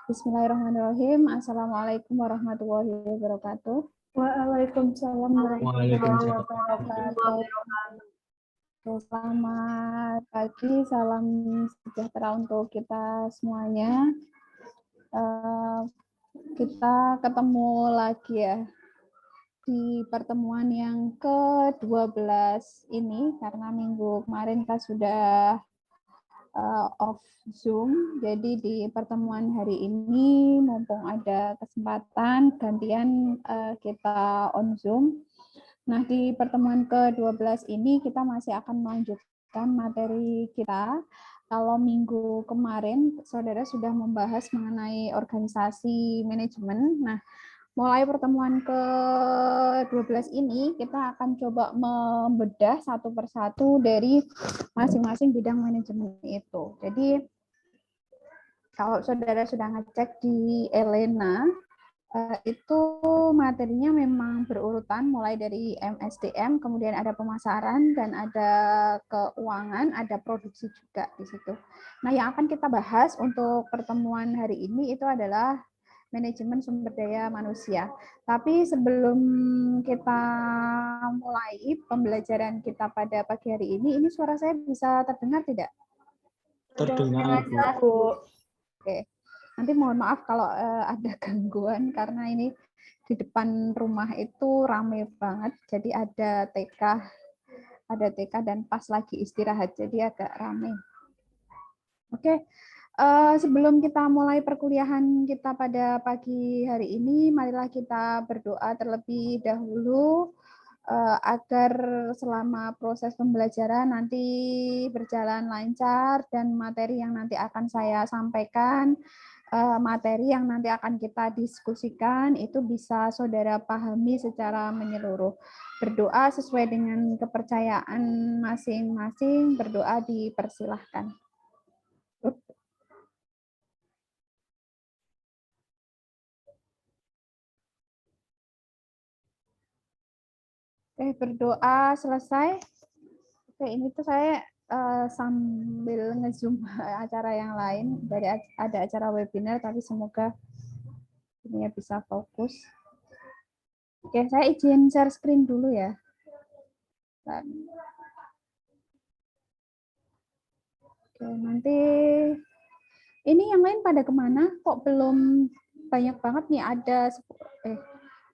Bismillahirrahmanirrahim. Assalamualaikum warahmatullahi wabarakatuh. Waalaikumsalam warahmatullahi wabarakatuh. Selamat pagi, salam sejahtera untuk kita semuanya. Kita ketemu lagi ya di pertemuan yang ke-12 ini karena minggu kemarin kita sudah off Zoom. Jadi di pertemuan hari ini mumpung ada kesempatan gantian kita on Zoom. Nah, di pertemuan ke-12 ini kita masih akan melanjutkan materi kita. Kalau minggu kemarin saudara sudah membahas mengenai organisasi manajemen. Nah, mulai pertemuan ke-12 ini, kita akan coba membedah satu persatu dari masing-masing bidang manajemen itu. Jadi, kalau saudara sudah ngecek di Elena, itu materinya memang berurutan, mulai dari MSDM, kemudian ada pemasaran, dan ada keuangan, ada produksi juga di situ. Nah, yang akan kita bahas untuk pertemuan hari ini itu adalah manajemen sumber daya manusia. Tapi sebelum kita mulai pembelajaran kita pada pagi hari ini suara saya bisa terdengar tidak? Terdengar, Bu. Oke. Nanti mohon maaf kalau ada gangguan karena ini di depan rumah itu ramai banget. Jadi ada TK dan pas lagi istirahat, jadi agak ramai. Oke. Sebelum kita mulai perkuliahan kita pada pagi hari ini, marilah kita berdoa terlebih dahulu agar selama proses pembelajaran nanti berjalan lancar dan materi yang nanti akan saya sampaikan, materi yang nanti akan kita diskusikan itu bisa saudara pahami secara menyeluruh. Berdoa sesuai dengan kepercayaan masing-masing, berdoa dipersilahkan. Oke, berdoa selesai. Oke, ini tuh saya sambil nge-zoom acara yang lain. Dari ada acara webinar, tapi semoga ini bisa fokus. Oke, saya izin share screen dulu ya. Oke, nanti ini yang lain pada kemana? Kok belum banyak banget nih?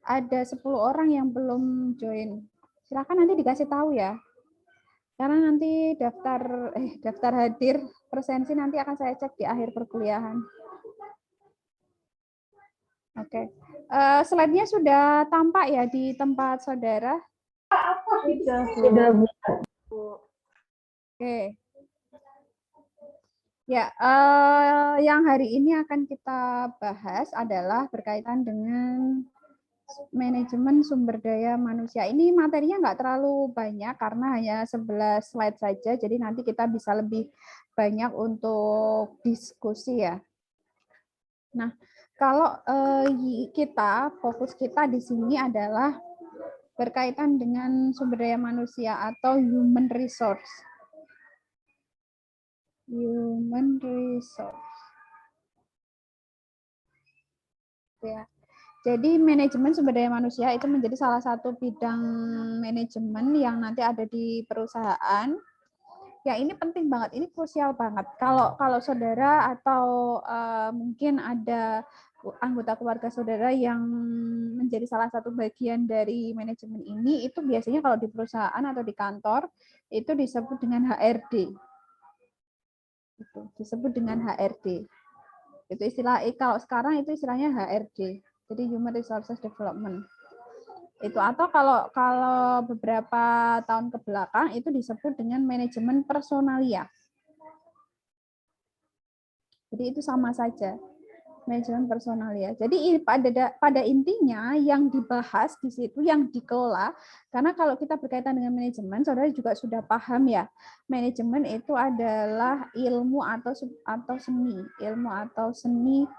Ada 10 orang yang belum join. Silakan nanti dikasih tahu ya. Karena nanti daftar hadir presensi nanti akan saya cek di akhir perkuliahan. Oke. Slide-nya sudah tampak ya di tempat saudara? Sudah, Bu. Oke. Ya, yang hari ini akan kita bahas adalah berkaitan dengan manajemen sumber daya manusia. Ini materinya nggak terlalu banyak karena hanya 11 slide saja, jadi nanti kita bisa lebih banyak untuk diskusi ya. Nah, kalau fokus kita di sini adalah berkaitan dengan sumber daya manusia atau human resource. Human resource. Ya. Jadi manajemen sumber daya manusia itu menjadi salah satu bidang manajemen yang nanti ada di perusahaan. Ya, ini penting banget, ini krusial banget. Kalau saudara atau mungkin ada anggota keluarga saudara yang menjadi salah satu bagian dari manajemen ini, itu biasanya kalau di perusahaan atau di kantor itu disebut dengan HRD. Itu disebut dengan HRD. Itu istilah, kalau sekarang itu istilahnya HRD. Jadi Human Resources Development. Itu atau kalau beberapa tahun ke belakang itu disebut dengan manajemen personalia. Jadi itu sama saja, manajemen personalia. Jadi pada intinya yang dibahas di situ, yang dikelola, karena kalau kita berkaitan dengan manajemen, saudara juga sudah paham ya, manajemen itu adalah ilmu atau seni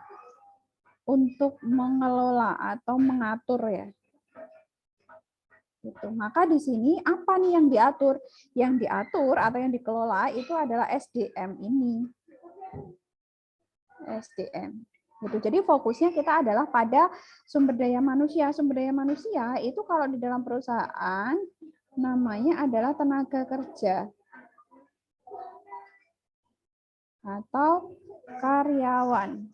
untuk mengelola atau mengatur ya. Gitu. Maka di sini apa nih yang diatur? Yang diatur atau yang dikelola itu adalah SDM ini. SDM. Gitu. Jadi fokusnya kita adalah pada sumber daya manusia. Sumber daya manusia itu kalau di dalam perusahaan namanya adalah tenaga kerja atau karyawan.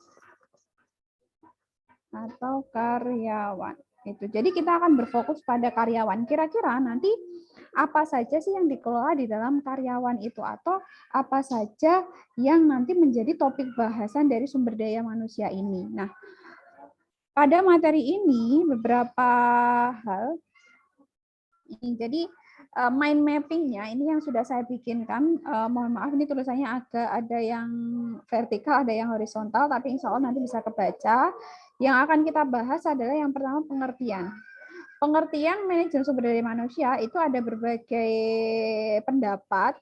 Itu. Jadi kita akan berfokus pada karyawan. Kira-kira nanti apa saja sih yang dikelola di dalam karyawan itu, atau apa saja yang nanti menjadi topik bahasan dari sumber daya manusia ini. Nah, pada materi ini beberapa hal. Jadi mind mapping-nya ini yang sudah saya bikinkan. Mohon maaf ini tulisannya agak ada yang vertikal, ada yang horizontal, tapi insya Allah nanti bisa kebaca. Yang akan kita bahas adalah yang pertama pengertian. Pengertian manajemen sumber daya manusia itu ada berbagai pendapat.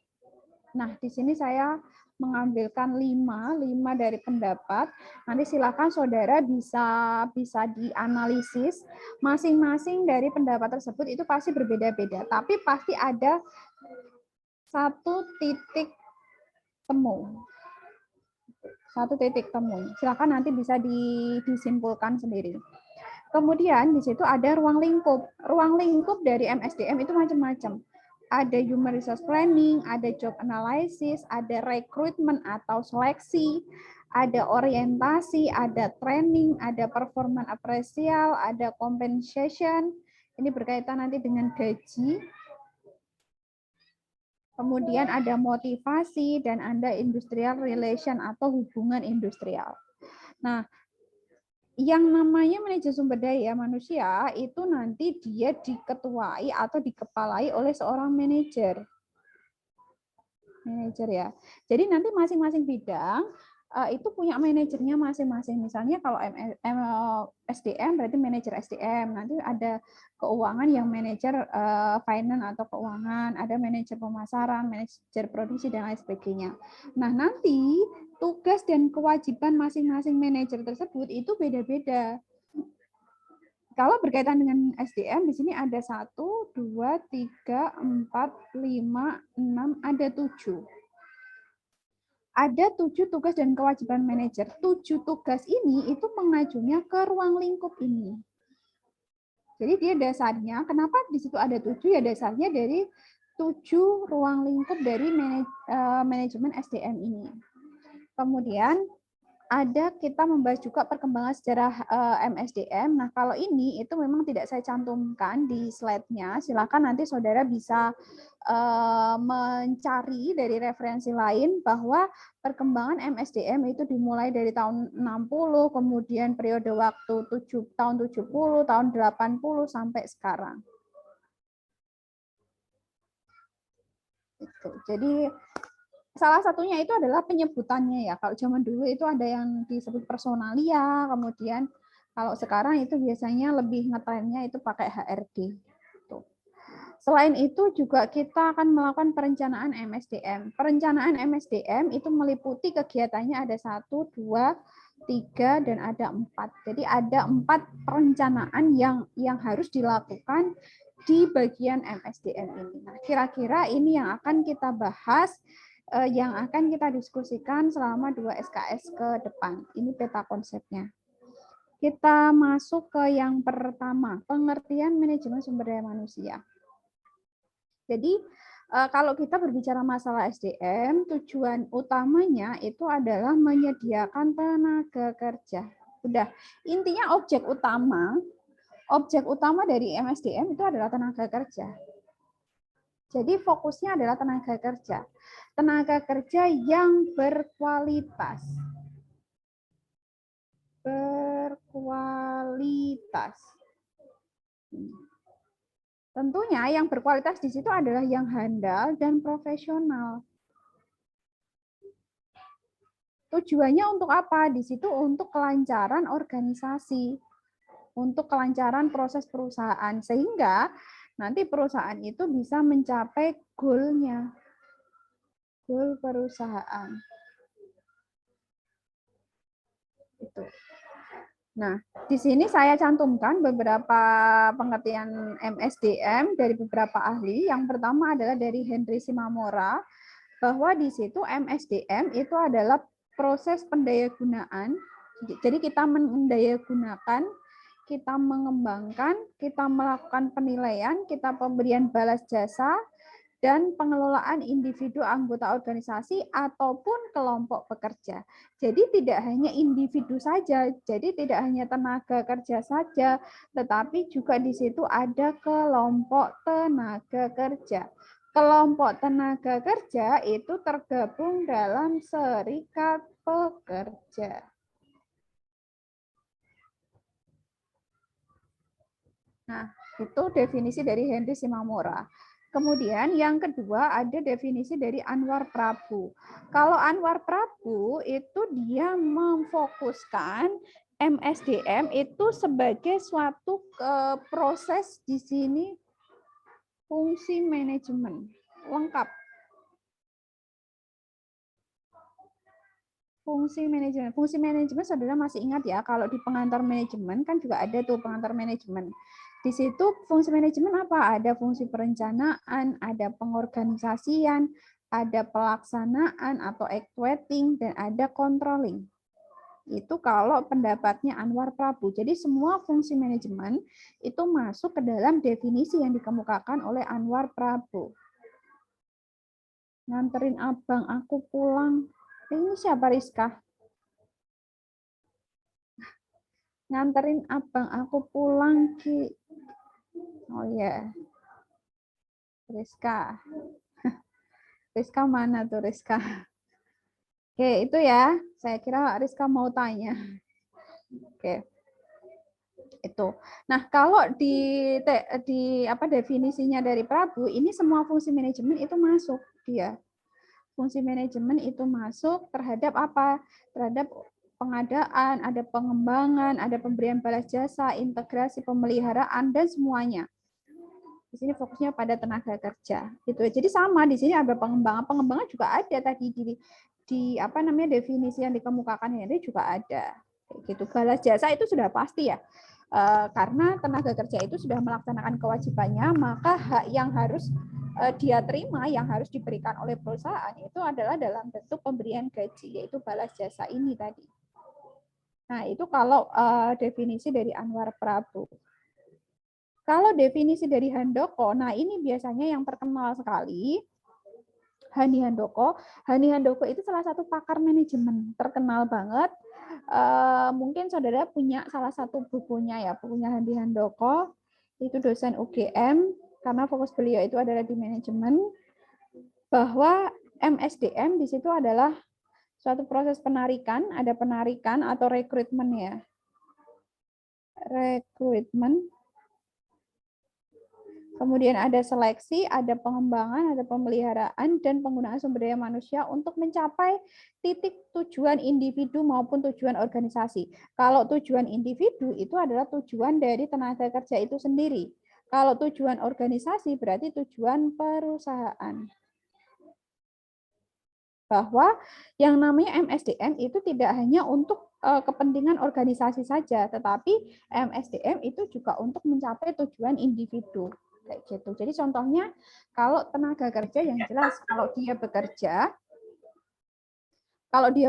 Nah, di sini saya mengambilkan 5 dari pendapat. Nanti silakan saudara bisa dianalisis. Masing-masing dari pendapat tersebut itu pasti berbeda-beda, tapi pasti ada satu titik temu. Silakan nanti bisa disimpulkan sendiri. Kemudian di situ ada ruang lingkup. Ruang lingkup dari MSDM itu macam-macam. Ada human resource planning, ada job analysis, ada recruitment atau seleksi, ada orientasi, ada training, ada performance appraisal, ada compensation. Ini berkaitan nanti dengan gaji. Kemudian ada motivasi dan ada industrial relation atau hubungan industrial. Nah, yang namanya manajemen sumber daya manusia itu nanti dia diketuai atau dikepalai oleh seorang manajer ya. Jadi nanti masing-masing bidang itu punya manajernya masing-masing. Misalnya kalau SDM berarti manajer SDM, nanti ada keuangan yang manajer finance atau keuangan, ada manajer pemasaran, manajer produksi dan lain sebagainya. Nah, nanti tugas dan kewajiban masing-masing manajer tersebut itu beda-beda. Kalau berkaitan dengan SDM, di sini ada 1, 2, 3, 4, 5, 6, ada 7. Ada 7 tugas dan kewajiban manajer. 7 tugas ini itu mengajunya ke ruang lingkup ini. Jadi dia dasarnya, kenapa di situ ada 7? Ya dasarnya dari 7 ruang lingkup dari manajemen SDM ini. Kemudian ada kita membahas juga perkembangan sejarah MSDM. Nah, kalau ini itu memang tidak saya cantumkan di slide-nya. Silakan nanti saudara bisa mencari dari referensi lain bahwa perkembangan MSDM itu dimulai dari tahun 60, kemudian periode waktu tahun 70, tahun 80 sampai sekarang. Jadi salah satunya itu adalah penyebutannya ya. Kalau zaman dulu itu ada yang disebut personalia, kemudian kalau sekarang itu biasanya lebih ngetrennya itu pakai HRD. Selain itu juga kita akan melakukan perencanaan MSDM. Perencanaan MSDM itu meliputi kegiatannya ada 1, 2, 3, dan ada 4. Jadi ada 4 perencanaan yang harus dilakukan di bagian MSDM ini. Nah, kira-kira ini yang akan kita bahas, yang akan kita diskusikan selama 2 SKS ke depan. Ini peta konsepnya. Kita masuk ke yang pertama, pengertian manajemen sumber daya manusia. Jadi kalau kita berbicara masalah SDM, tujuan utamanya itu adalah menyediakan tenaga kerja. Udah, intinya objek utama dari MSDM itu adalah tenaga kerja. Jadi fokusnya adalah tenaga kerja. Tenaga kerja yang berkualitas. Tentunya yang berkualitas di situ adalah yang handal dan profesional. Tujuannya untuk apa? Di situ untuk kelancaran organisasi, untuk kelancaran proses perusahaan, sehingga nanti perusahaan itu bisa mencapai goal-nya, goal perusahaan. Itu. Nah, di sini saya cantumkan beberapa pengertian MSDM dari beberapa ahli. Yang pertama adalah dari Henry Simamora, bahwa di situ MSDM itu adalah proses pendayagunaan. Jadi kita mendayagunakan, kita mengembangkan, kita melakukan penilaian, kita pemberian balas jasa, dan pengelolaan individu anggota organisasi ataupun kelompok pekerja. Jadi tidak hanya individu saja, jadi tidak hanya tenaga kerja saja, tetapi juga di situ ada kelompok tenaga kerja. Kelompok tenaga kerja itu tergabung dalam serikat pekerja. Nah, itu definisi dari Henry Shimamura. Kemudian yang kedua ada definisi dari Anwar Prabhu. Kalau Anwar Prabhu itu dia memfokuskan MSDM itu sebagai suatu proses di sini fungsi manajemen lengkap. Fungsi manajemen saudara masih ingat ya, kalau di pengantar manajemen kan juga ada tuh pengantar manajemen. Di situ fungsi manajemen apa? Ada fungsi perencanaan, ada pengorganisasian, ada pelaksanaan atau actuating, dan ada controlling. Itu kalau pendapatnya Anwar Prabhu. Jadi semua fungsi manajemen itu masuk ke dalam definisi yang dikemukakan oleh Anwar Prabhu. Nganterin abang aku pulang. Ini siapa, Rizka? Nganterin abang aku pulang, Ki. Oh ya, Rizka. Rizka mana tuh, Rizka? Oke, itu ya. Saya kira Rizka mau tanya. Oke. Itu. Nah, kalau di definisinya dari Prabu, ini semua fungsi manajemen itu masuk dia. Fungsi manajemen itu masuk terhadap apa? Terhadap pengadaan, ada pengembangan, ada pemberian balas jasa, integrasi, pemeliharaan, dan semuanya. Di sini fokusnya pada tenaga kerja. Gitu. Jadi sama di sini ada pengembangan. Pengembangan juga ada tadi di definisi yang dikemukakan Henry juga ada. Gitu. Balas jasa itu sudah pasti ya. Karena tenaga kerja itu sudah melaksanakan kewajibannya, maka hak yang harus dia terima, yang harus diberikan oleh perusahaan itu adalah dalam bentuk pemberian gaji, yaitu balas jasa ini tadi. Nah, itu kalau definisi dari Anwar Prabhu. Kalau definisi dari Handoko, nah ini biasanya yang terkenal sekali, Hani Handoko. Hani Handoko itu salah satu pakar manajemen, terkenal banget. Mungkin saudara punya salah satu bukunya ya, bukunya Hani Handoko, itu dosen UGM, karena fokus beliau itu adalah di manajemen, bahwa MSDM di situ adalah suatu proses penarikan, ada penarikan atau rekrutmen ya. Rekrutmen. Kemudian ada seleksi, ada pengembangan, ada pemeliharaan, dan penggunaan sumber daya manusia untuk mencapai titik tujuan individu maupun tujuan organisasi. Kalau tujuan individu itu adalah tujuan dari tenaga kerja itu sendiri. Kalau tujuan organisasi berarti tujuan perusahaan. Bahwa yang namanya MSDM itu tidak hanya untuk kepentingan organisasi saja, tetapi MSDM itu juga untuk mencapai tujuan individu. Kayak gitu. Jadi contohnya kalau tenaga kerja yang jelas kalau dia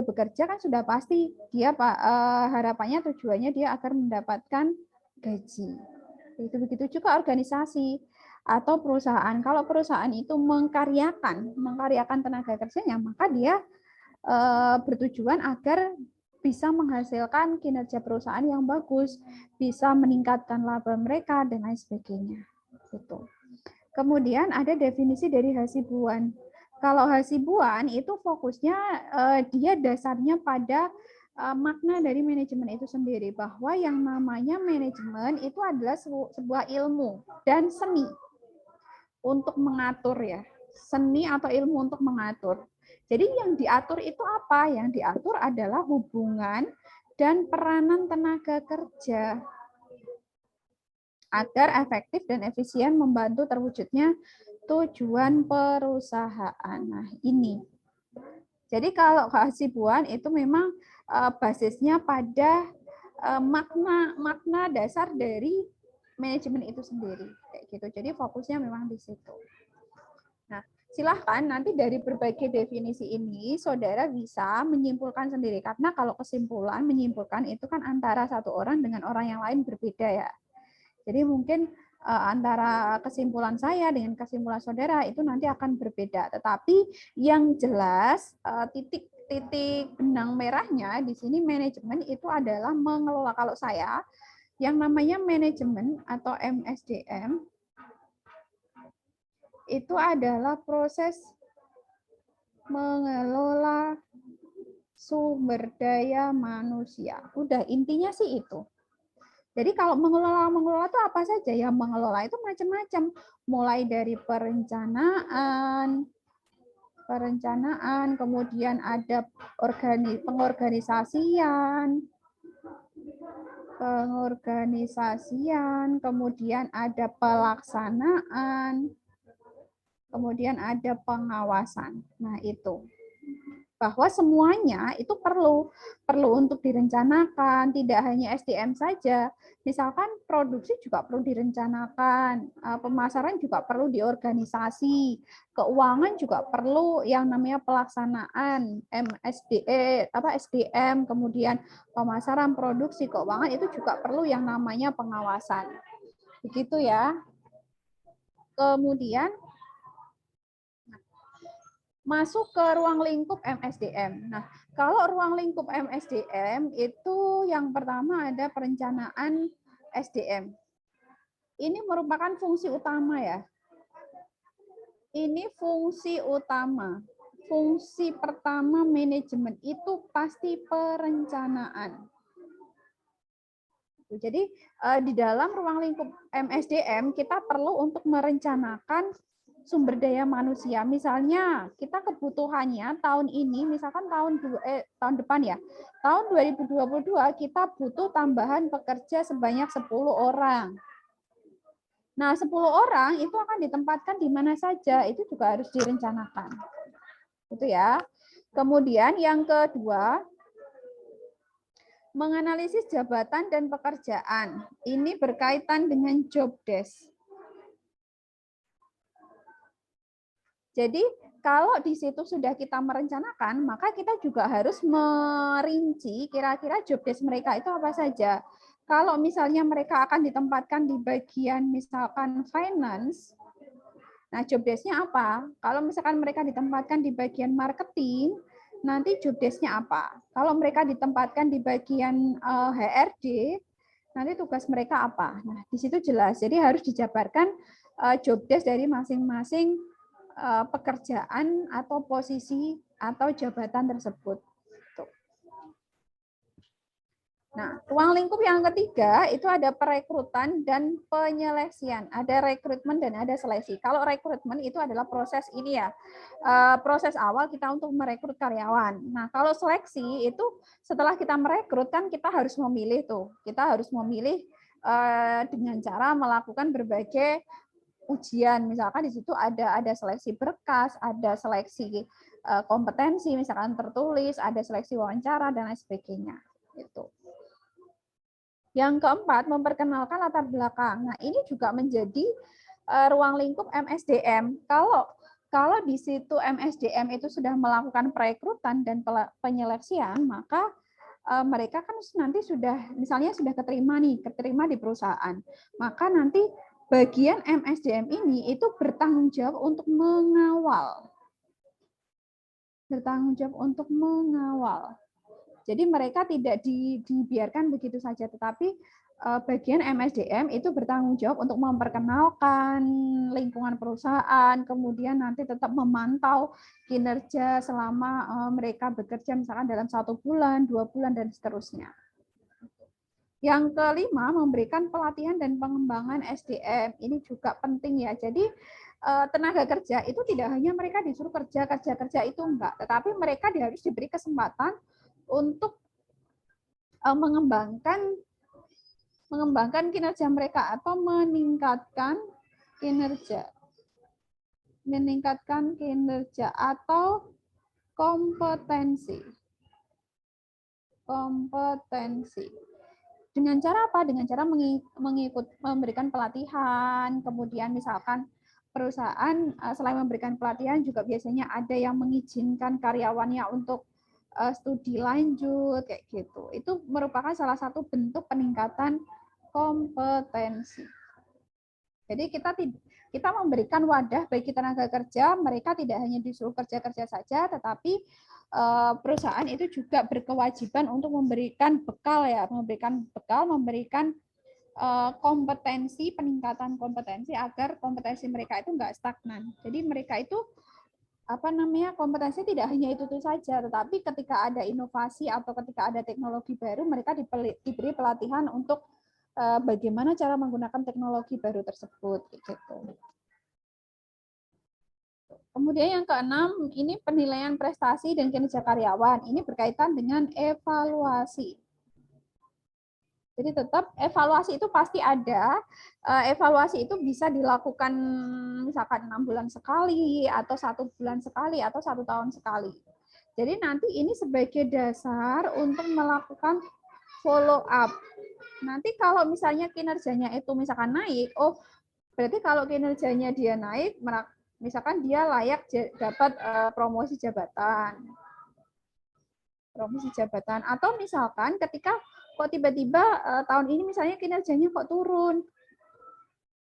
bekerja kan sudah pasti dia harapannya tujuannya dia akan mendapatkan gaji. Itu begitu juga organisasi atau perusahaan. Kalau perusahaan itu mengkaryakan tenaga kerjanya, maka dia bertujuan agar bisa menghasilkan kinerja perusahaan yang bagus, bisa meningkatkan laba mereka dan lain sebagainya. Gitu. Kemudian ada definisi dari Hasibuan. Kalau Hasibuan itu fokusnya dia dasarnya pada makna dari manajemen itu sendiri, bahwa yang namanya manajemen itu adalah sebuah ilmu dan seni untuk mengatur ya, seni atau ilmu untuk mengatur. Jadi yang diatur itu apa? Yang diatur adalah hubungan dan peranan tenaga kerja agar efektif dan efisien membantu terwujudnya tujuan perusahaan. Nah, ini. Jadi kalau Hasibuan itu memang basisnya pada makna dasar dari manajemen itu sendiri, kayak gitu. Jadi fokusnya memang di situ. Nah, silahkan nanti dari berbagai definisi ini saudara bisa menyimpulkan sendiri, karena kalau kesimpulan menyimpulkan itu kan antara satu orang dengan orang yang lain berbeda ya. Jadi mungkin antara kesimpulan saya dengan kesimpulan saudara itu nanti akan berbeda. Tetapi yang jelas titik benang merahnya di sini manajemen itu adalah mengelola. Kalau saya yang namanya manajemen atau MSDM itu adalah proses mengelola sumber daya manusia. Udah, intinya sih itu. Jadi kalau mengelola itu apa saja? Ya mengelola itu macam-macam. Mulai dari perencanaan, kemudian ada pengorganisasian, kemudian ada pelaksanaan, kemudian ada pengawasan. Nah, itu. Bahwa semuanya itu perlu untuk direncanakan, tidak hanya SDM saja. Misalkan produksi juga perlu direncanakan, pemasaran juga perlu diorganisasi, keuangan juga perlu yang namanya pelaksanaan, SDM, kemudian pemasaran, produksi, keuangan itu juga perlu yang namanya pengawasan. Begitu ya. Kemudian masuk ke ruang lingkup MSDM. Nah, kalau ruang lingkup MSDM itu yang pertama ada perencanaan SDM. Ini merupakan fungsi utama ya. Ini fungsi utama. Fungsi pertama manajemen itu pasti perencanaan. Jadi di dalam ruang lingkup MSDM kita perlu untuk merencanakan sumber daya manusia. Misalnya kita kebutuhannya tahun ini, misalkan tahun depan ya, tahun 2022 kita butuh tambahan pekerja sebanyak 10 orang. Nah, 10 orang itu akan ditempatkan di mana saja, itu juga harus direncanakan. Gitu ya. Kemudian yang kedua, menganalisis jabatan dan pekerjaan. Ini berkaitan dengan job desk. Jadi kalau di situ sudah kita merencanakan, maka kita juga harus merinci kira-kira job desk mereka itu apa saja. Kalau misalnya mereka akan ditempatkan di bagian misalkan finance, nah job desk-nya apa? Kalau misalkan mereka ditempatkan di bagian marketing, nanti job desk-nya apa? Kalau mereka ditempatkan di bagian HRD, nanti tugas mereka apa? Nah, di situ jelas. Jadi harus dijabarkan job desk dari masing-masing pekerjaan atau posisi atau jabatan tersebut. Nah, ruang lingkup yang ketiga itu ada perekrutan dan penyeleksian. Ada rekrutmen dan ada seleksi. Kalau rekrutmen itu adalah proses ini ya, proses awal kita untuk merekrut karyawan. Nah, kalau seleksi itu setelah kita merekrut kan kita harus memilih tuh. Kita harus memilih dengan cara melakukan berbagai ujian. Misalkan di situ ada seleksi berkas, ada seleksi kompetensi, misalkan tertulis, ada seleksi wawancara dan lain sebagainya. Itu. Yang keempat, memperkenalkan latar belakang. Nah, ini juga menjadi ruang lingkup MSDM. Kalau di situ MSDM itu sudah melakukan perekrutan dan penyeleksian, maka mereka kan nanti sudah, misalnya sudah keterima di perusahaan. Maka nanti bagian MSDM ini itu bertanggung jawab untuk mengawal. Jadi mereka tidak dibiarkan begitu saja, tetapi bagian MSDM itu bertanggung jawab untuk memperkenalkan lingkungan perusahaan, kemudian nanti tetap memantau kinerja selama mereka bekerja misalkan dalam 1 bulan, 2 bulan, dan seterusnya. Yang kelima, memberikan pelatihan dan pengembangan SDM. Ini juga penting ya. Jadi tenaga kerja itu tidak hanya mereka disuruh kerja itu enggak, tetapi mereka harus diberi kesempatan untuk mengembangkan kinerja mereka atau meningkatkan kinerja atau kompetensi. Dengan cara apa? Dengan cara memberikan pelatihan, kemudian misalkan perusahaan selain memberikan pelatihan juga biasanya ada yang mengizinkan karyawannya untuk studi lanjut kayak gitu. Itu merupakan salah satu bentuk peningkatan kompetensi. Jadi kita memberikan wadah bagi tenaga kerja, mereka tidak hanya disuruh kerja-kerja saja, tetapi perusahaan itu juga berkewajiban untuk memberikan bekal ya, memberikan kompetensi, peningkatan kompetensi agar kompetensi mereka itu enggak stagnan. Jadi mereka itu kompetensi tidak hanya itu saja, tetapi ketika ada inovasi atau ketika ada teknologi baru, mereka diberi pelatihan untuk bagaimana cara menggunakan teknologi baru tersebut gitu. Kemudian yang keenam, ini penilaian prestasi dan kinerja karyawan. Ini berkaitan dengan evaluasi. Jadi tetap evaluasi itu pasti ada. Evaluasi itu bisa dilakukan misalkan 6 bulan sekali, atau 1 bulan sekali, atau 1 tahun sekali. Jadi nanti ini sebagai dasar untuk melakukan follow up. Nanti kalau misalnya kinerjanya itu misalkan naik, oh berarti kalau kinerjanya dia naik, misalkan dia layak dapat promosi jabatan. Atau misalkan ketika kok tiba-tiba tahun ini misalnya kinerjanya kok turun.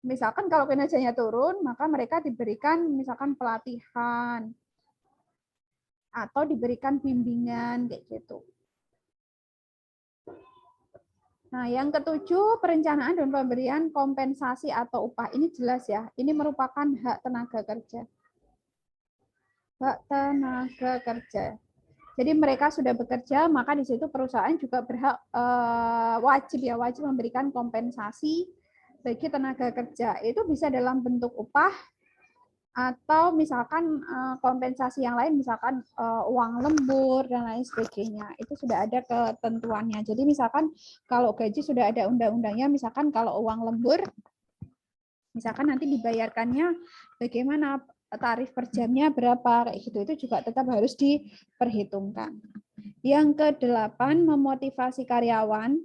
Misalkan kalau kinerjanya turun, maka mereka diberikan misalkan pelatihan atau diberikan bimbingan kayak gitu. Nah, yang ketujuh, perencanaan dan pemberian kompensasi atau upah. Ini jelas ya, ini merupakan hak tenaga kerja. Hak tenaga kerja. Jadi mereka sudah bekerja, maka di situ perusahaan juga berhak wajib memberikan kompensasi bagi tenaga kerja. Itu bisa dalam bentuk upah atau misalkan kompensasi yang lain, misalkan uang lembur dan lain sebagainya. Itu sudah ada ketentuannya. Jadi misalkan kalau gaji sudah ada undang-undangnya, misalkan kalau uang lembur, misalkan nanti dibayarkannya bagaimana, tarif per jamnya berapa, kayak gitu. Itu juga tetap harus diperhitungkan. Yang kedelapan, memotivasi karyawan,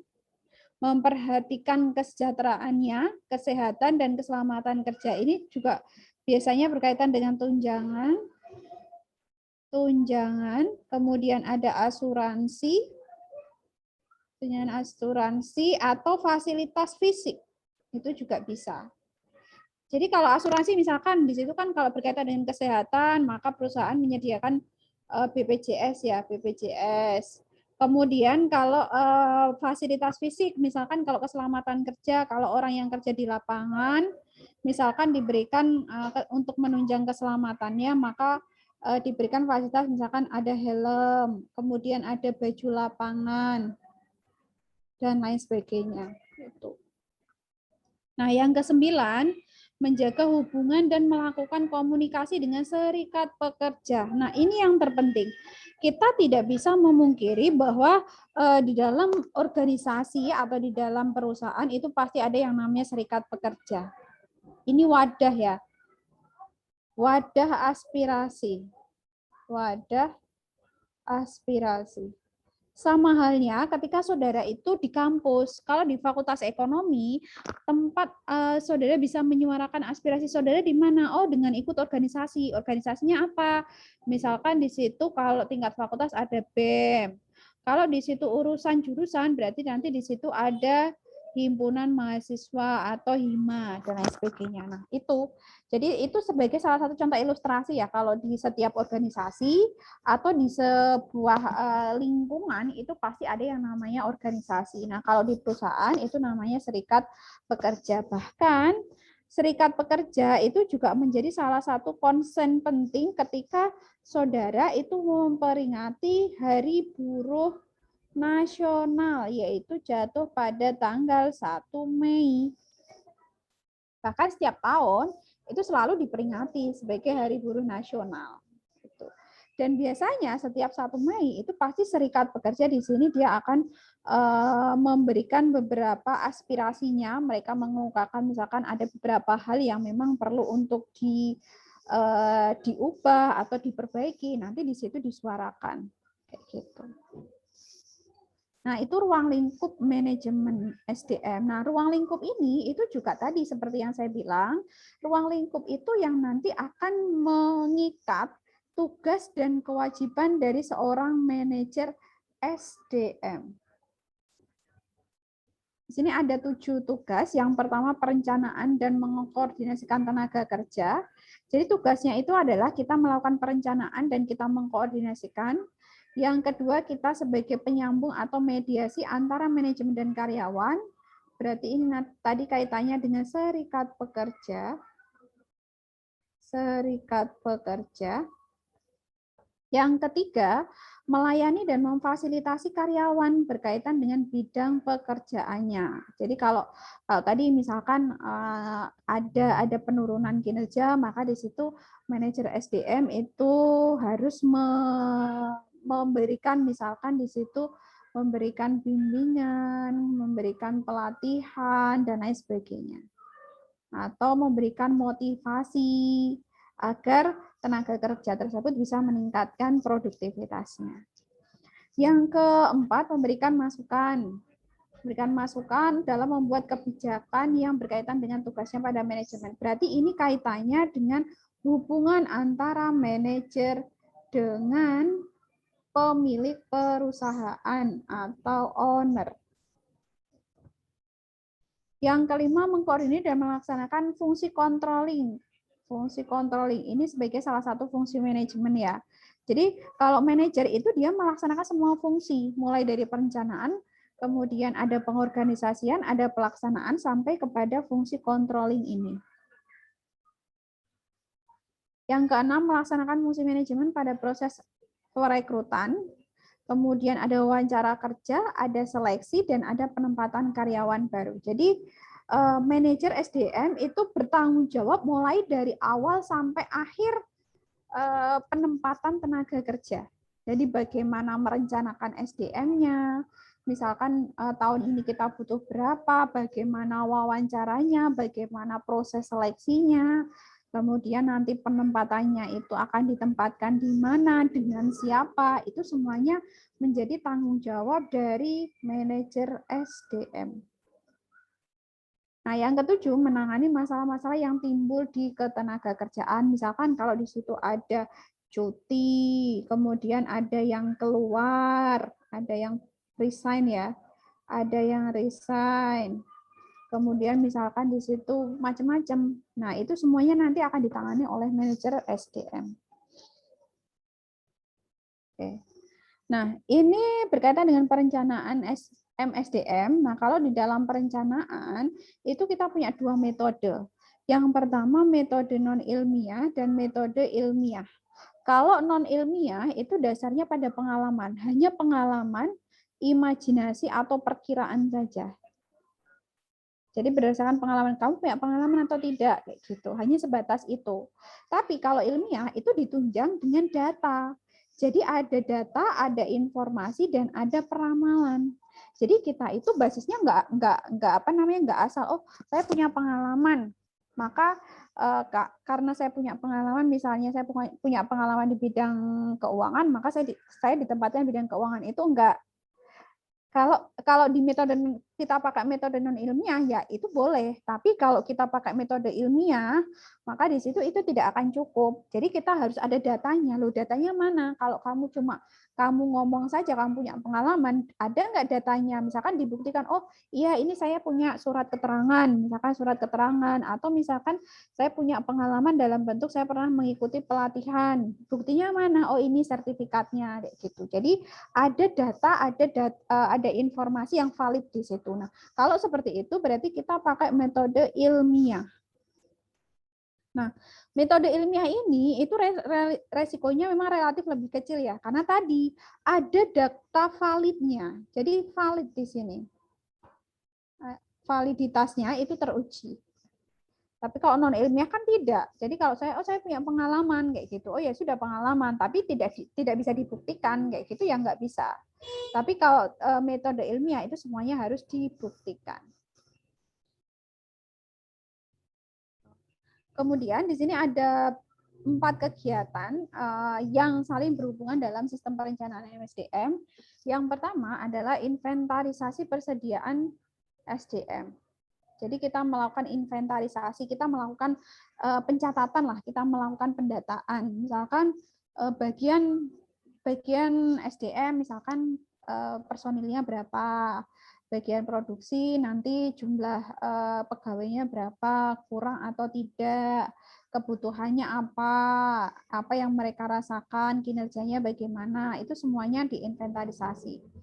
memperhatikan kesejahteraannya, kesehatan dan keselamatan kerja. Ini juga biasanya berkaitan dengan tunjangan, kemudian ada asuransi atau fasilitas fisik. Itu juga bisa. Jadi kalau asuransi misalkan di situ kan kalau berkaitan dengan kesehatan, maka perusahaan menyediakan BPJS ya, BPJS. Kemudian kalau fasilitas fisik, misalkan kalau keselamatan kerja, kalau orang yang kerja di lapangan, misalkan diberikan untuk menunjang keselamatannya, maka diberikan fasilitas misalkan ada helm, kemudian ada baju lapangan, dan lain sebagainya. Nah, yang kesembilan, menjaga hubungan dan melakukan komunikasi dengan serikat pekerja. Nah, ini yang terpenting. Kita tidak bisa memungkiri bahwa di dalam organisasi atau di dalam perusahaan itu pasti ada yang namanya serikat pekerja. Ini wadah ya. Wadah aspirasi. Sama halnya ketika saudara itu di kampus. Kalau di Fakultas Ekonomi, tempat saudara bisa menyuarakan aspirasi saudara di mana? Oh, dengan ikut organisasi. Organisasinya apa? Misalkan di situ kalau tingkat fakultas ada BEM. Kalau di situ urusan jurusan, berarti nanti di situ ada himpunan mahasiswa atau HIMA dan lain sebagainya. Nah, itu. Jadi itu sebagai salah satu contoh ilustrasi ya, kalau di setiap organisasi atau di sebuah lingkungan itu pasti ada yang namanya organisasi. Nah, kalau di perusahaan itu namanya serikat pekerja. Bahkan serikat pekerja itu juga menjadi salah satu konsen penting ketika saudara itu memperingati Hari Buruh Nasional, yaitu jatuh pada tanggal 1 Mei. Bahkan setiap tahun itu selalu diperingati sebagai Hari Buruh Nasional. Dan biasanya setiap 1 Mei itu pasti serikat pekerja di sini dia akan memberikan beberapa aspirasinya. Mereka mengungkapkan misalkan ada beberapa hal yang memang perlu untuk diubah atau diperbaiki. Nanti di situ disuarakan kayak gitu. Nah, itu ruang lingkup manajemen SDM. Nah, ruang lingkup ini itu juga tadi seperti yang saya bilang, ruang lingkup itu yang nanti akan mengikat tugas dan kewajiban dari seorang manajer SDM. Di sini ada 7 tugas. Yang pertama perencanaan dan mengkoordinasikan tenaga kerja. Jadi tugasnya itu adalah kita melakukan perencanaan dan kita mengkoordinasikan. Yang kedua, kita sebagai penyambung atau mediasi antara manajemen dan karyawan. Berarti ini tadi kaitannya dengan serikat pekerja. Serikat pekerja. Yang ketiga, melayani dan memfasilitasi karyawan berkaitan dengan bidang pekerjaannya. Jadi kalau tadi misalkan ada penurunan kinerja, maka di situ manajer SDM itu harus memberikan misalkan di situ memberikan bimbingan, memberikan pelatihan dan lain sebagainya. Atau memberikan motivasi agar tenaga kerja tersebut bisa meningkatkan produktivitasnya. Yang keempat, memberikan masukan. Memberikan masukan dalam membuat kebijakan yang berkaitan dengan tugasnya pada manajemen. Berarti ini kaitannya dengan hubungan antara manajer dengan pemilik perusahaan atau owner. Yang kelima, mengkoordinir dan melaksanakan fungsi controlling. Fungsi controlling ini sebagai salah satu fungsi manajemen ya. Jadi kalau manajer itu dia melaksanakan semua fungsi, mulai dari perencanaan, kemudian ada pengorganisasian, ada pelaksanaan, sampai kepada fungsi controlling ini. Yang keenam, melaksanakan fungsi manajemen pada proses perekrutan, kemudian ada wawancara kerja, ada seleksi, dan ada penempatan karyawan baru. Jadi manajer SDM itu bertanggung jawab mulai dari awal sampai akhir penempatan tenaga kerja. Jadi bagaimana merencanakan SDM-nya, misalkan tahun ini kita butuh berapa, bagaimana wawancaranya, bagaimana proses seleksinya, kemudian nanti penempatannya itu akan ditempatkan di mana, dengan siapa, itu semuanya menjadi tanggung jawab dari manajer SDM. Nah, yang ketujuh, menangani masalah-masalah yang timbul di ketenagakerjaan. Misalkan kalau di situ ada cuti, kemudian ada yang keluar, ada yang resign ya, ada yang resign. Kemudian misalkan di situ macam-macam. Nah, itu semuanya nanti akan ditangani oleh manajer SDM. Oke. Nah, ini berkaitan dengan perencanaan MSDM. Nah, kalau di dalam perencanaan itu kita punya 2 metode. Yang pertama metode non-ilmiah dan metode ilmiah. Kalau non-ilmiah itu dasarnya pada pengalaman, hanya pengalaman, imajinasi atau perkiraan saja. Jadi berdasarkan pengalaman, kamu punya pengalaman atau tidak, kayak gitu. Hanya sebatas itu. Tapi kalau ilmiah itu ditunjang dengan data. Jadi ada data, ada informasi, dan ada peramalan. Jadi kita itu basisnya nggak asal. Oh, saya punya pengalaman, maka karena saya punya pengalaman, misalnya saya punya pengalaman di bidang keuangan, maka saya ditempatkan di bidang keuangan, itu enggak. Kalau di metode kita pakai metode non ilmiah ya itu boleh, tapi kalau kita pakai metode ilmiah maka di situ itu tidak akan cukup. Jadi kita harus ada datanya. Loh, datanya mana? Kalau kamu ngomong saja kamu punya pengalaman, ada nggak datanya? Misalkan dibuktikan, oh iya ini saya punya surat keterangan, misalkan surat keterangan, atau misalkan saya punya pengalaman dalam bentuk saya pernah mengikuti pelatihan. Buktinya mana? Oh ini sertifikatnya, kayak gitu. Jadi ada data, ada informasi yang valid di situ. Nah, kalau seperti itu berarti kita pakai metode ilmiah. Nah, metode ilmiah ini itu resikonya memang relatif lebih kecil ya, karena tadi ada data validnya. Jadi valid di sini. Validitasnya itu teruji. Tapi kalau non ilmiah kan tidak. Jadi kalau saya punya pengalaman kayak gitu. Oh ya sudah pengalaman, tapi tidak bisa dibuktikan kayak gitu ya nggak bisa. Tapi kalau metode ilmiah itu semuanya harus dibuktikan. Kemudian di sini ada 4 kegiatan yang saling berhubungan dalam sistem perencanaan MSDM. Yang pertama adalah inventarisasi persediaan SDM. Jadi kita melakukan inventarisasi, kita melakukan pencatatan lah, kita melakukan pendataan. Misalkan bagian SDM, misalkan personilnya berapa, bagian produksi nanti jumlah pegawainya berapa, kurang atau tidak, kebutuhannya apa yang mereka rasakan, kinerjanya bagaimana, itu semuanya diinventarisasi.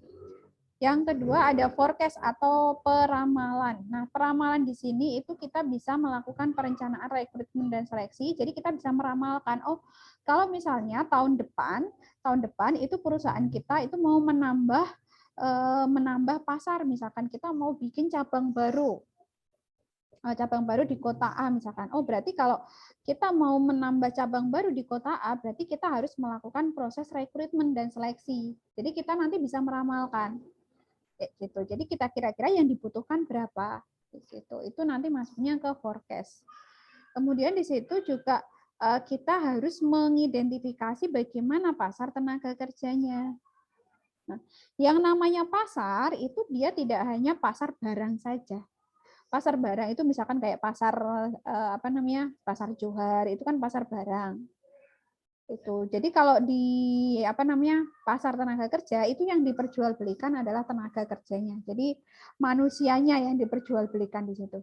Yang kedua ada forecast atau peramalan. Nah, peramalan di sini itu kita bisa melakukan perencanaan rekrutmen dan seleksi. Jadi kita bisa meramalkan, oh kalau misalnya tahun depan itu perusahaan kita itu mau menambah pasar, misalkan kita mau bikin cabang baru di kota A misalkan. Oh, berarti kalau kita mau menambah cabang baru di kota A, berarti kita harus melakukan proses rekrutmen dan seleksi. Jadi kita nanti bisa meramalkan. Gitu. Jadi kita kira-kira yang dibutuhkan berapa. Gitu. Itu nanti masuknya ke forecast. Kemudian di situ juga kita harus mengidentifikasi bagaimana pasar tenaga kerjanya. Nah, yang namanya pasar itu dia tidak hanya pasar barang saja. Pasar barang itu misalkan kayak pasar pasar Johar itu kan pasar barang. Itu. Jadi kalau di pasar tenaga kerja itu yang diperjualbelikan adalah tenaga kerjanya. Jadi manusianya yang diperjualbelikan di situ.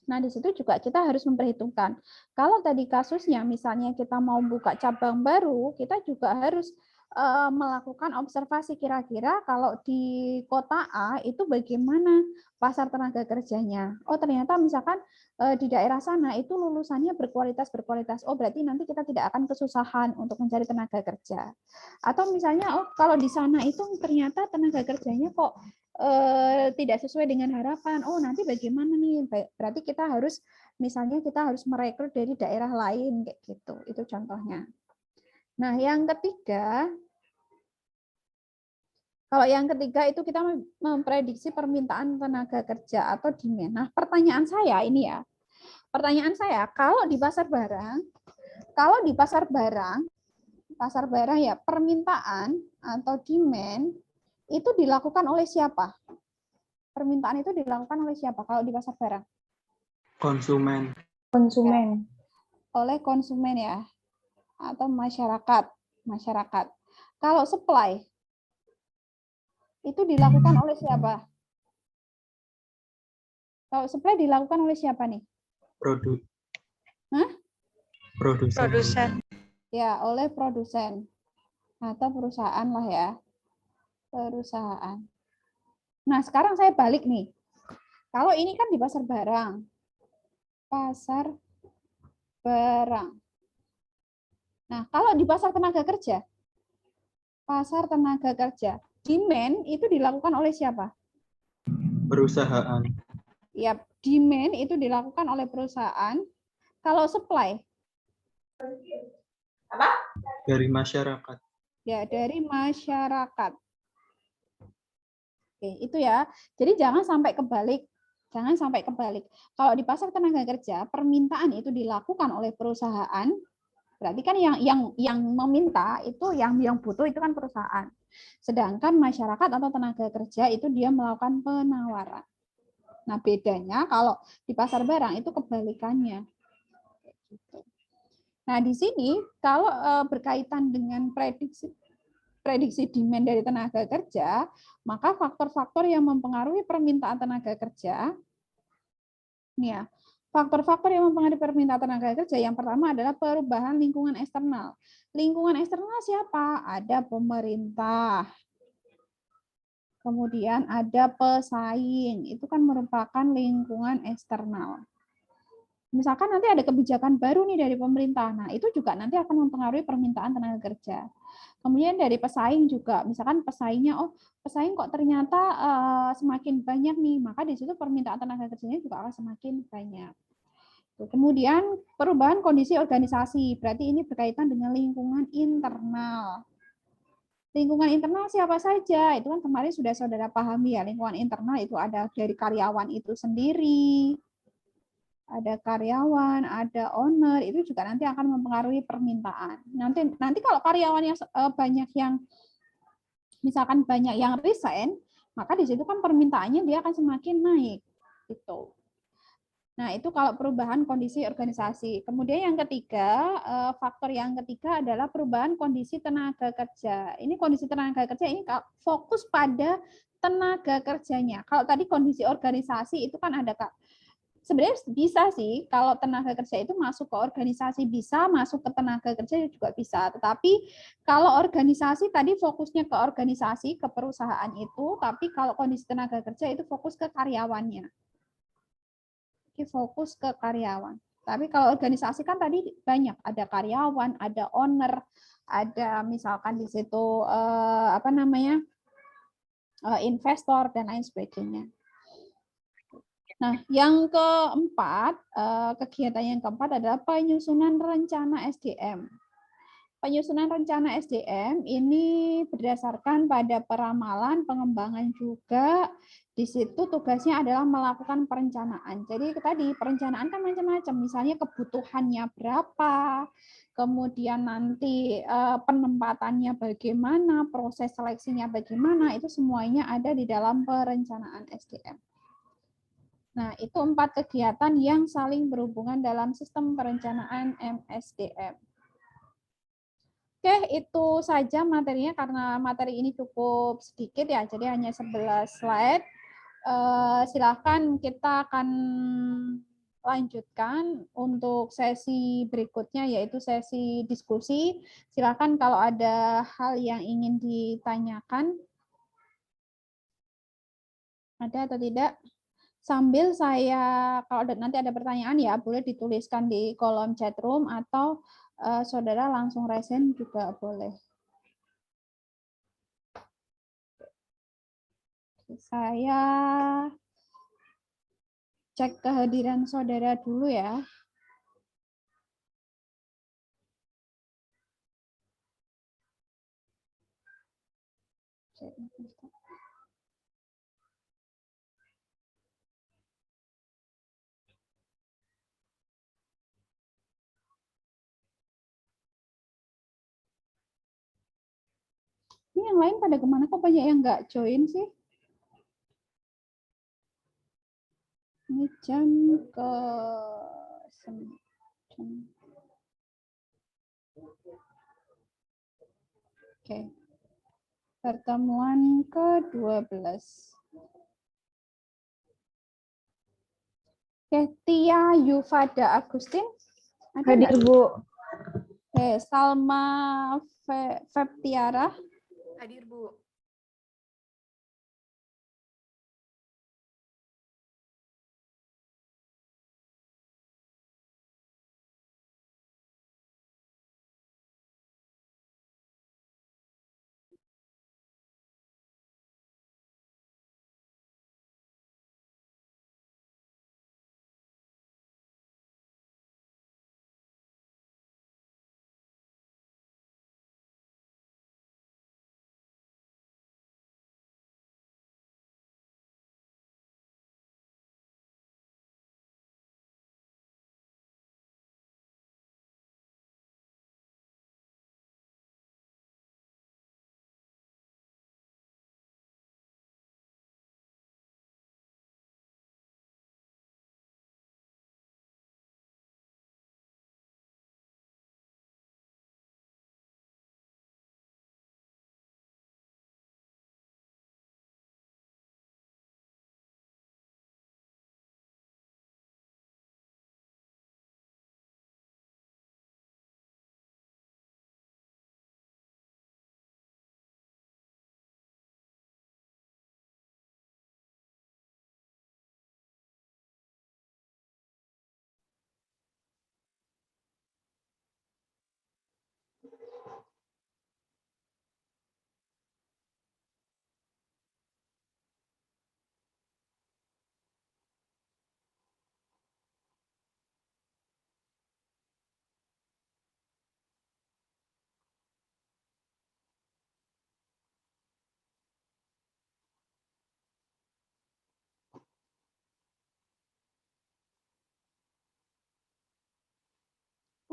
Nah, di situ juga kita harus memperhitungkan. Kalau tadi kasusnya misalnya kita mau buka cabang baru, kita juga harus melakukan observasi kira-kira kalau di kota A itu bagaimana pasar tenaga kerjanya. Oh, ternyata misalkan di daerah sana itu lulusannya berkualitas. Oh, berarti nanti kita tidak akan kesusahan untuk mencari tenaga kerja. Atau misalnya oh kalau di sana itu ternyata tenaga kerjanya kok tidak sesuai dengan harapan. Oh, nanti bagaimana nih? Berarti kita harus merekrut dari daerah lain kayak gitu. Itu contohnya. Nah, yang ketiga itu kita memprediksi permintaan tenaga kerja atau demand. Nah, pertanyaan saya, kalau di pasar barang ya permintaan atau demand itu dilakukan oleh siapa? Permintaan itu dilakukan oleh siapa kalau di pasar barang? Konsumen. Oleh konsumen ya, atau masyarakat. Kalau supply itu dilakukan oleh siapa? Kalau supply dilakukan oleh siapa nih? Produsen. Ya, oleh produsen atau perusahaan lah ya. Perusahaan. Nah, sekarang saya balik nih. Kalau ini kan di pasar barang. Nah, kalau di pasar tenaga kerja, demand itu dilakukan oleh siapa? Perusahaan. Ya, demand itu dilakukan oleh perusahaan. Kalau supply? Apa? Dari masyarakat. Ya, dari masyarakat. Oke, itu ya. Jadi jangan sampai kebalik. Kalau di pasar tenaga kerja, permintaan itu dilakukan oleh perusahaan. Berarti kan yang meminta itu yang butuh itu kan perusahaan. Sedangkan masyarakat atau tenaga kerja itu dia melakukan penawaran. Nah, bedanya kalau di pasar barang itu kebalikannya. Nah, di sini kalau berkaitan dengan prediksi demand dari tenaga kerja, maka faktor-faktor yang mempengaruhi permintaan tenaga kerja, ini ya, faktor-faktor yang mempengaruhi permintaan tenaga kerja yang pertama adalah perubahan lingkungan eksternal. Lingkungan eksternal siapa? Ada pemerintah. Kemudian ada pesaing. Itu kan merupakan lingkungan eksternal. Misalkan nanti ada kebijakan baru nih dari pemerintah. Nah, itu juga nanti akan mempengaruhi permintaan tenaga kerja. Kemudian dari pesaing juga. Misalkan pesaingnya, pesaing kok ternyata semakin banyak nih, maka di situ permintaan tenaga kerjanya juga akan semakin banyak. Kemudian perubahan kondisi organisasi, berarti ini berkaitan dengan lingkungan internal. Lingkungan internal siapa saja? Itu kan kemarin sudah saudara pahami ya, lingkungan internal itu ada dari karyawan itu sendiri, ada karyawan, ada owner, itu juga nanti akan mempengaruhi permintaan. Nanti kalau karyawannya banyak yang misalkan banyak yang resign, maka di situ kan permintaannya dia akan semakin naik gitu. Nah, itu kalau perubahan kondisi organisasi. Kemudian yang ketiga, faktor yang ketiga adalah perubahan kondisi tenaga kerja. Ini kondisi tenaga kerja ini fokus pada tenaga kerjanya. Kalau tadi kondisi organisasi itu kan ada Kak. Sebenarnya bisa sih kalau tenaga kerja itu masuk ke organisasi bisa, masuk ke tenaga kerja juga bisa. Tetapi kalau organisasi tadi fokusnya ke organisasi, ke perusahaan itu, tapi kalau kondisi tenaga kerja itu fokus ke karyawannya. Fokus ke karyawan. Tapi kalau organisasi kan tadi banyak, ada karyawan, ada owner, ada misalkan di situ investor dan lain sebagainya. Nah, yang keempat, kegiatan yang keempat adalah penyusunan rencana SDM. Penyusunan rencana SDM ini berdasarkan pada peramalan, pengembangan juga. Di situ tugasnya adalah melakukan perencanaan. Jadi tadi perencanaan kan macam-macam, misalnya kebutuhannya berapa, kemudian nanti penempatannya bagaimana, proses seleksinya bagaimana, itu semuanya ada di dalam perencanaan SDM. Nah, itu 4 kegiatan yang saling berhubungan dalam sistem perencanaan MSDM. Oke, itu saja materinya karena materi ini cukup sedikit ya, jadi hanya 11 slide. Silakan kita akan lanjutkan untuk sesi berikutnya, yaitu sesi diskusi. Silakan kalau ada hal yang ingin ditanyakan. Ada atau tidak? Sambil saya, kalau nanti ada pertanyaan ya, boleh dituliskan di kolom chat room atau saudara langsung resen juga boleh. Saya cek kehadiran saudara dulu ya. Ini yang lain pada kemana? Kok banyak yang nggak join sih? Ini jam ke 9. Oke. Pertemuan ke-12. Oke, Tia Yufada Agustin. Hadir, Bu. Oke, Salma Febtiara. Hadir, Bu.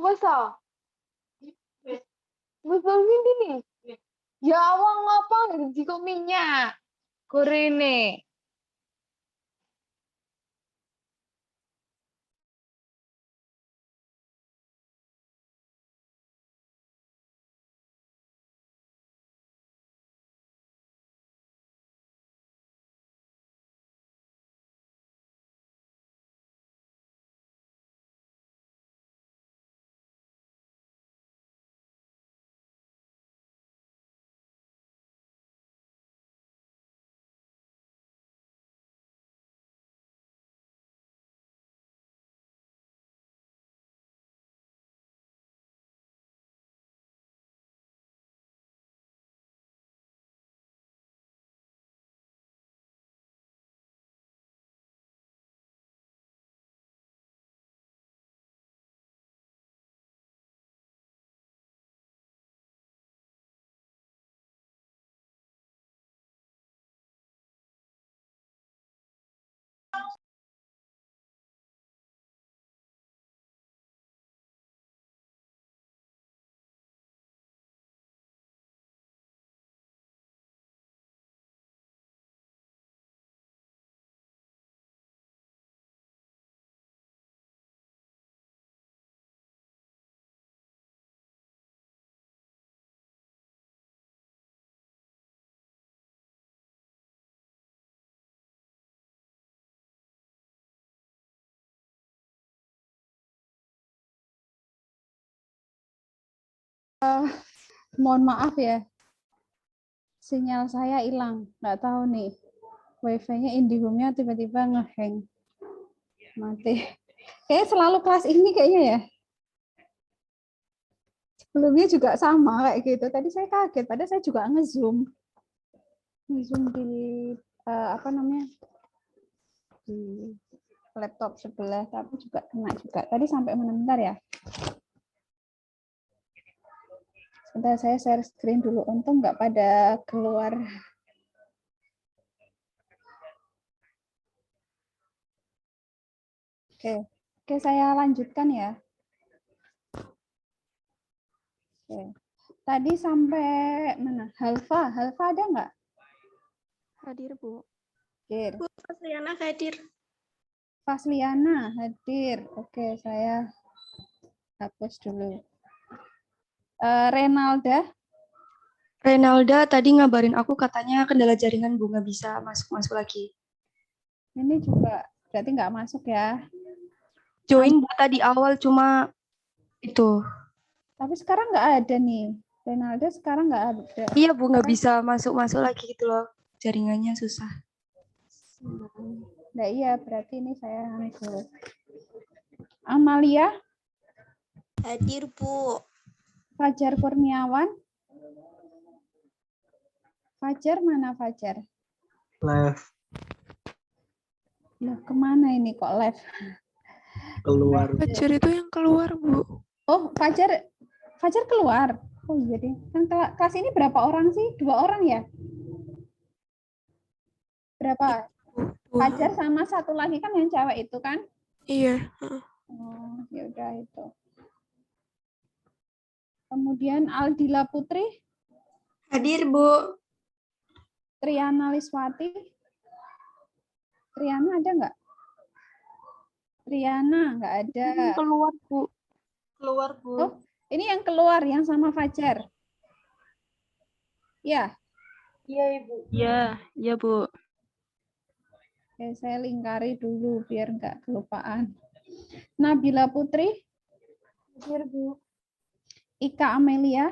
Masa? Betul ini. Ya awang apa di kok minyak. Gorene. Mohon maaf ya, sinyal saya hilang. Nggak tahu nih, wifi-nya IndiHome-nya tiba-tiba ngehang. Mati. Kayaknya selalu kelas ini kayaknya ya. Sebelumnya juga sama kayak gitu. Tadi saya kaget, padahal saya juga nge-zoom di apa namanya, di laptop sebelah, tapi juga kena juga. Tadi sampai bentar ya. Sebentar, saya share screen dulu. Untung nggak pada keluar. Oke, saya lanjutkan ya. Oke. Tadi sampai mana? Halfa ada nggak? Hadir, Bu. Hadir. Bu, Fasliana hadir. Fasliana hadir. Oke, saya hapus dulu. Renalda tadi ngabarin aku katanya kendala jaringan Bu nggak bisa masuk lagi. Ini juga berarti nggak masuk ya. Join data di awal cuma itu. Tapi sekarang nggak ada nih. Renalda sekarang nggak ada. Iya Bu nggak bisa masuk lagi gitu loh. Jaringannya susah. Nah iya berarti ini saya dulu. Amalia. Hadir, Bu. Fajar Kurniawan. Fajar mana Fajar? Left. Loh, kemana ini kok live? Keluar. Fajar itu yang keluar, Bu. Oh, Fajar keluar. Oh iya deh. Kan kelas ini berapa orang sih? 2 orang ya? Berapa? Fajar sama satu lagi kan yang cewek itu kan? Iya. Oh, ya udah itu. Kemudian Aldila Putri, Hadir Bu. Triana Liswati. Triana ada nggak? Triana nggak ada. Keluar Bu. Oh, ini yang keluar yang sama Fajar. Ya. Iya Ibu. Iya Bu. Oke, saya lingkari dulu biar nggak kelupaan. Nabila Putri. Hadir Bu. Ika Amelia.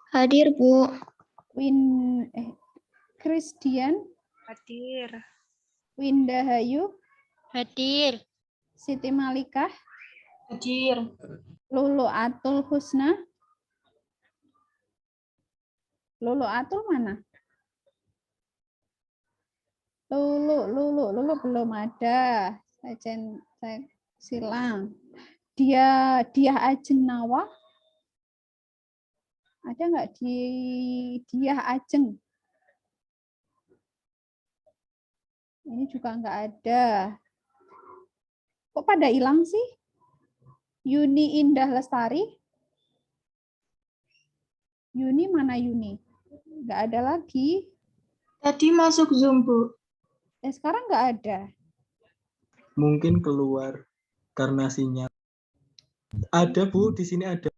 Hadir, Bu. Christian. Hadir. Winda Hayu. Hadir. Siti Malikah. Hadir. Lulu Atul Husna. Lulu Atul mana? Lulu belum ada. Saya silang. Dia Ajeng Nawa. Ada nggak di Dia Ajeng? Ini juga nggak ada. Kok pada hilang sih? Yuni Indah Lestari. Yuni mana Yuni? Nggak ada lagi. Tadi masuk Zoom, Bu. Sekarang nggak ada. Mungkin keluar karena sinyal. Ada Bu, di sini ada.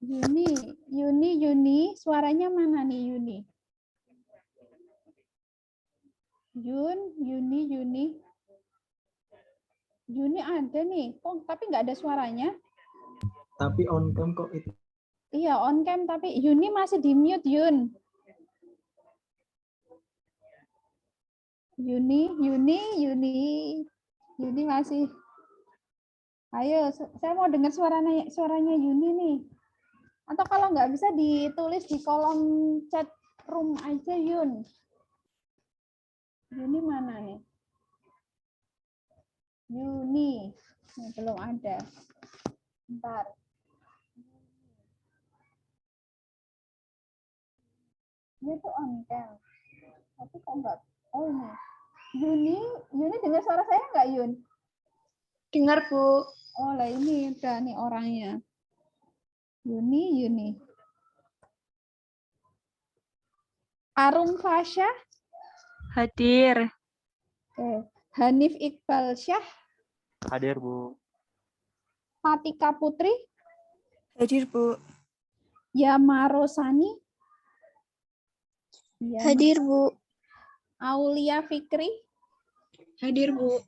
Yuni, suaranya mana nih Yuni? Yuni. Yuni ada nih, tapi nggak ada suaranya. Tapi on cam kok itu. Iya, on cam, tapi Yuni masih di mute, Yun. Yuni masih. Ayo, saya mau dengar suaranya Yuni nih. Atau kalau nggak bisa ditulis di kolom chat room aja, Yun. Yuni mana nih? Yuni. Nih, belum ada. Bentar. Dia tuh on cam. Tapi kok nggak? Oh ini. Yuni dengar suara saya nggak, Yun? Dengar, Bu. Oh lah, ini udah nih orangnya. Yuni. Arum Fasya. Hadir. Oke. Hanif Iqbal Syah. Hadir, Bu. Fatika Putri. Hadir, Bu. Yama Rosani. Hadir, Bu. Aulia Fikri. Hadir, Bu.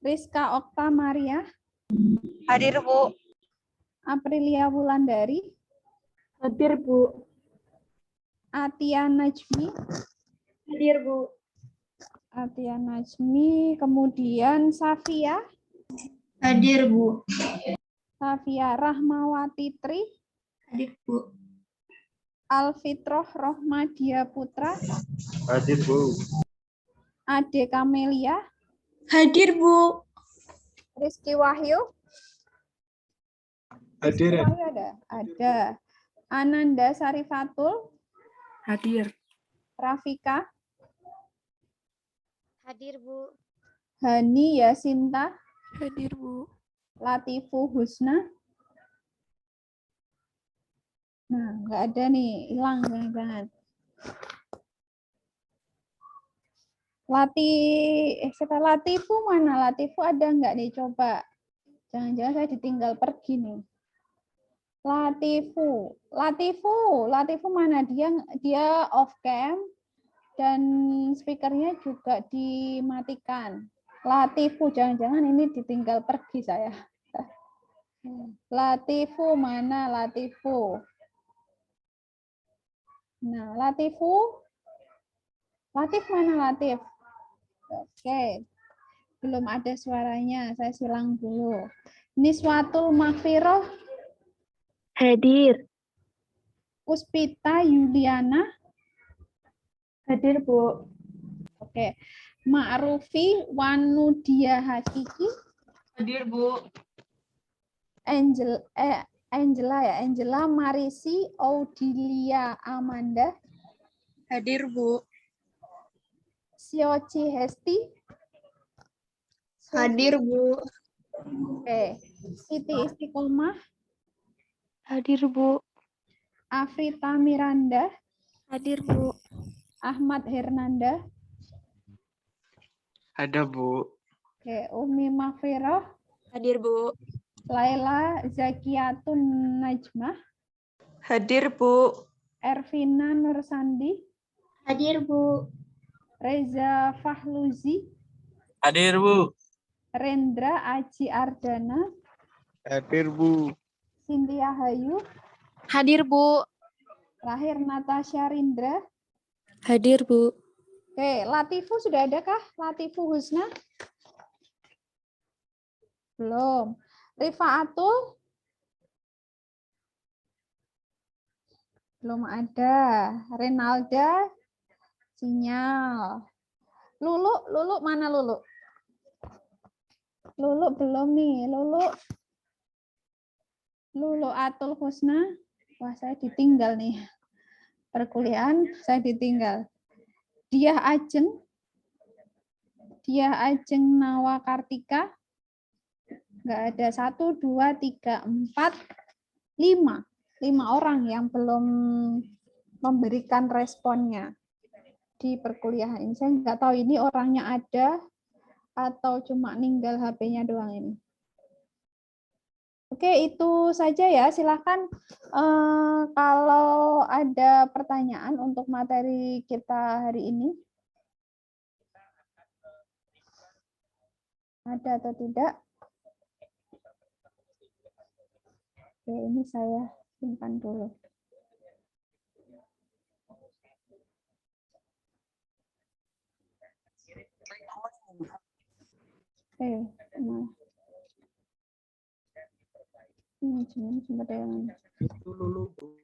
Rizka Okta Maria. Hadir, Bu. Aprilia Wulandari. Hadir, Bu. Atia Najmi. Hadir, Bu. Atia Najmi. Kemudian Safia. Hadir, Bu. Safia Rahmawati Tri. Hadir, Bu. Alfitroh Rohmadia Putra. Hadir, Bu. Ade Kamelia. Hadir, Bu. Rizky Wahyu. Hadir ya? Wahyu ada. Ananda Sarifatul. Hadir. Rafika. Hadir, Bu. Hani Yasinta. Hadir, Bu. Latifu Husna. Nah, nggak ada nih, hilang jangan-jangan. Latifu mana? Latifu ada nggak nih? Coba. Jangan-jangan saya ditinggal pergi nih. Latifu mana? Dia off cam dan speakernya juga dimatikan. Latifu, jangan-jangan ini ditinggal pergi saya. Latifu mana? Latifu. Nah, Latif mana Latif? Oke. Belum ada suaranya, saya silang dulu. Niswatul Maghfirah. Hadir. Puspita Yuliana. Hadir, Bu. Oke. Ma'rufi Wanudia Hakiki. Hadir, Bu. Angela Marisi Audilia Amanda. Hadir, Bu. Sioci Hesti. Hadir, Bu. Oke. Siti Istiqomah. Hadir, Bu. Afrita Miranda. Hadir, Bu. Ahmad Hernanda. Ada, Bu. Oke. Umi Maghfirah. Hadir, Bu. Laila Zakiyatun Najmah. Hadir, Bu. Ervina Nursandi. Hadir, Bu. Reza Fahluzi. Hadir, Bu. Rendra Aji Ardana. Hadir, Bu. Cynthia Hayu. Hadir, Bu. Lahir Natasha Rindra. Hadir, Bu. Oke, Latifu sudah ada kah? Latifu Husna? Belum. Rifaatul? Belum ada. Renalda? Sinyal. Lulu mana Lulu? Lulu belum nih. Lulu Atul Husna. Wah, saya ditinggal nih. Perkuliahan saya ditinggal. Diah Ajeng Nawa Kartika. Nggak ada. 1, 2, 3, 4, 5. 5 orang yang belum memberikan responnya di perkuliahan ini. Saya nggak tahu ini orangnya ada atau cuma ninggal HP-nya doang ini. Oke, itu saja ya. Silahkan kalau ada pertanyaan untuk materi kita hari ini. Ada atau tidak? Oke, ini saya simpan dulu. Oke, manajemen sumber daya manusia. Itu Lulu, Bu.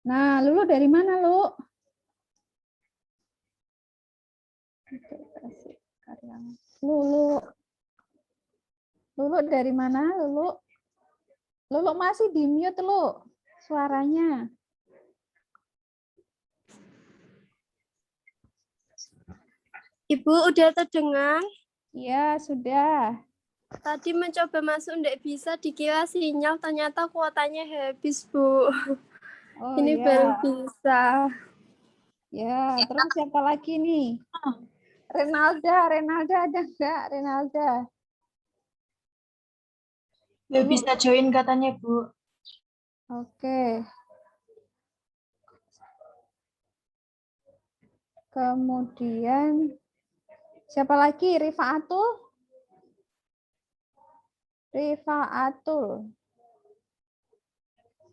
Nah, Lulu dari mana, Lu? Lulu dari mana, Lulu? Lulu masih di mute, Lu, suaranya. Ibu udah terdengar? Ya, sudah. Tadi mencoba masuk nggak bisa, dikira sinyal, ternyata kuotanya habis, Bu. Oh, Ini ya. baru bisa. Ya, terus siapa lagi nih? Renalda ada enggak? Renalda. Nggak bisa join katanya, Bu. Oke. Kemudian siapa lagi? Rifaatul?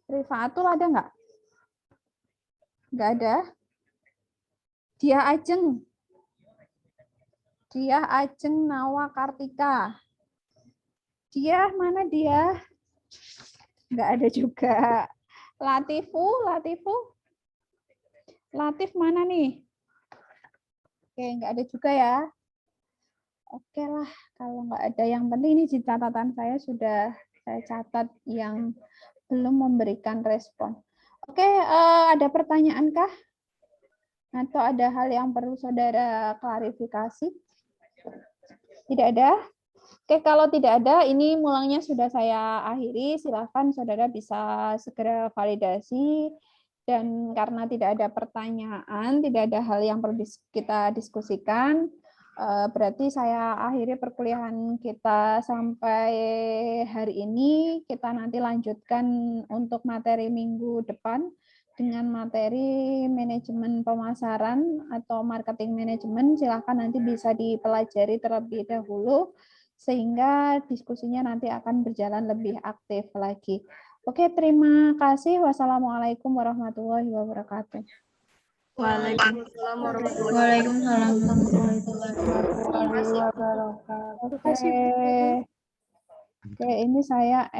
Rifaatul ada nggak? Nggak ada. Dia Ajeng Nawa Kartika. Dia mana dia? Nggak ada juga. Latif mana nih? Oke, nggak ada juga ya. Oke lah, kalau nggak ada yang penting ini di catatan saya sudah saya catat yang belum memberikan respon. Oke, ada pertanyaan kah? Atau ada hal yang perlu saudara klarifikasi? Tidak ada? Oke, kalau tidak ada, ini mulangnya sudah saya akhiri. Silakan saudara bisa segera validasi. Dan karena tidak ada pertanyaan, tidak ada hal yang perlu kita diskusikan, berarti saya akhiri perkuliahan kita sampai hari ini. Kita nanti lanjutkan untuk materi minggu depan dengan materi manajemen pemasaran atau marketing manajemen. Silakan nanti bisa dipelajari terlebih dahulu sehingga diskusinya nanti akan berjalan lebih aktif lagi. Oke, terima kasih. Wassalamualaikum warahmatullahi wabarakatuh. Waalaikumsalam warahmatullahi wabarakatuh. Oke, ini saya